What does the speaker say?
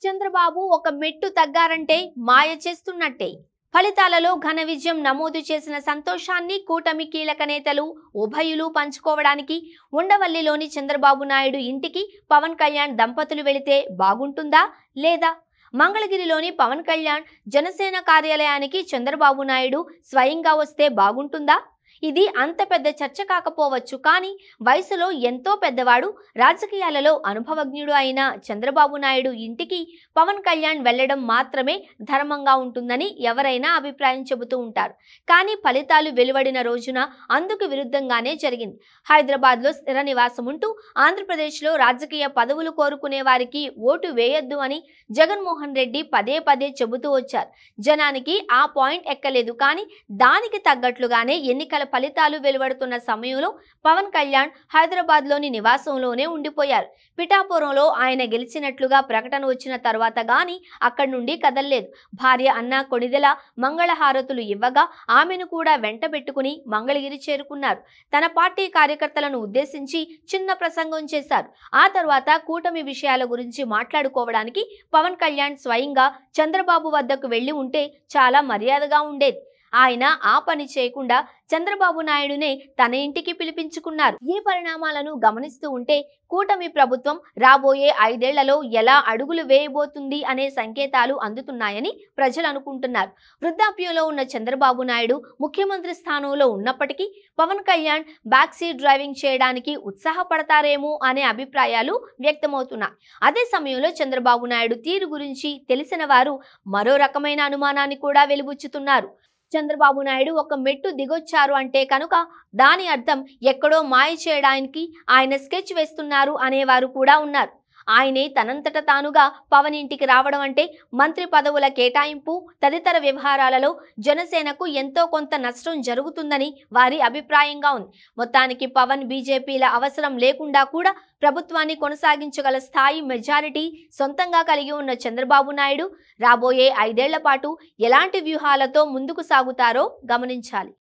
చంద్రబాబు ఒక మెట్టు తగ్గారంటే మాయ చేస్తున్నట్టే. ఫలితాలలో ఘన విజయం నమోదు చేసిన సంతోషాన్ని కూటమి కీలక నేతలు ఉభయులు పంచుకోవడానికి ఉండవల్లిలోని చంద్రబాబు నాయుడు ఇంటికి పవన్ కళ్యాణ్ దంపతులు వెళితే బాగుంటుందా లేదా? మంగళగిరిలోని పవన్ కళ్యాణ్ జనసేన కార్యాలయానికి చంద్రబాబు నాయుడు స్వయంగా వస్తే బాగుంటుందా? ఇది అంత పెద్ద చర్చ కాకపోవచ్చు, కానీ వయసులో ఎంతో పెద్దవాడు, రాజకీయాలలో అనుభవజ్ఞుడు అయిన చంద్రబాబు నాయుడు ఇంటికి పవన్ కళ్యాణ్ వెళ్లడం మాత్రమే ధర్మంగా ఉంటుందని ఎవరైనా అభిప్రాయం చెబుతూ ఉంటారు. కానీ ఫలితాలు వెలువడిన రోజున అందుకు విరుద్ధంగానే జరిగింది. హైదరాబాద్లో స్థిర నివాసం ఉంటూ ఆంధ్రప్రదేశ్లో రాజకీయ పదవులు కోరుకునే వారికి ఓటు వేయొద్దు అని జగన్మోహన్ రెడ్డి పదే పదే చెబుతూ వచ్చారు. జనానికి ఆ పాయింట్ ఎక్కలేదు. కానీ దానికి తగ్గట్లుగానే ఎన్నికల ఫలితాలు వెలువడుతున్న సమయంలో పవన్ కళ్యాణ్ హైదరాబాద్లోని నివాసంలోనే ఉండిపోయారు. పిఠాపురంలో ఆయన గెలిచినట్లుగా ప్రకటన వచ్చిన తర్వాత గాని అక్కడి నుండి కదల్లేదు. భార్య అన్నా కొణిదెల మంగళహారతులు ఇవ్వగా ఆమెను కూడా వెంట పెట్టుకుని మంగళగిరి చేరుకున్నారు. తన పార్టీ కార్యకర్తలను ఉద్దేశించి చిన్న ప్రసంగం చేశారు. ఆ తర్వాత కూటమి విషయాల గురించి మాట్లాడుకోవడానికి పవన్ కళ్యాణ్ స్వయంగా చంద్రబాబు వద్దకు వెళ్లి ఉంటే చాలా మర్యాదగా ఉండేది. ఆయన ఆ పని చేయకుండా చంద్రబాబు నాయుడునే తన ఇంటికి పిలిపించుకున్నారు. ఈ పరిణామాలను గమనిస్తూ ఉంటే కూటమి ప్రభుత్వం రాబోయే 5 ఏళ్లలో ఎలా అడుగులు వేయబోతుంది అనే సంకేతాలు అందుతున్నాయని ప్రజలు అనుకుంటున్నారు. వృద్ధాప్యంలో ఉన్న చంద్రబాబు నాయుడు ముఖ్యమంత్రి స్థానంలో ఉన్నప్పటికీ Pawan Kalyan back seat driving చేయడానికి ఉత్సాహపడతారేమో అనే అభిప్రాయాలు వ్యక్తమవుతున్నాయి. అదే సమయంలో చంద్రబాబు నాయుడు తీరు గురించి తెలిసిన వారు మరో రకమైన అనుమానాన్ని కూడా వెలిబుచ్చుతున్నారు. చంద్రబాబు నాయుడు ఒక మెట్టు దిగొచ్చారు అంటే కనుక దాని అర్థం ఎక్కడో మాయ చేయడానికి ఆయన స్కెచ్ వేస్తున్నారు అనేవారు కూడా ఉన్నారు. ఆయనే తనంతట తానుగా పవన్ ఇంటికి రావడం అంటే మంత్రి పదవుల కేటాయింపు తదితర వ్యవహారాలలో జనసేనకు ఎంతో కొంత నష్టం జరుగుతుందని వారి అభిప్రాయంగా ఉంది. మొత్తానికి పవన్ బీజేపీల అవసరం లేకుండా కూడా ప్రభుత్వాన్ని కొనసాగించగల స్థాయి మెజారిటీ సొంతంగా కలిగి ఉన్న చంద్రబాబు నాయుడు రాబోయే 5 ఏళ్ల పాటు ఎలాంటి వ్యూహాలతో ముందుకు సాగుతారో గమనించాలి.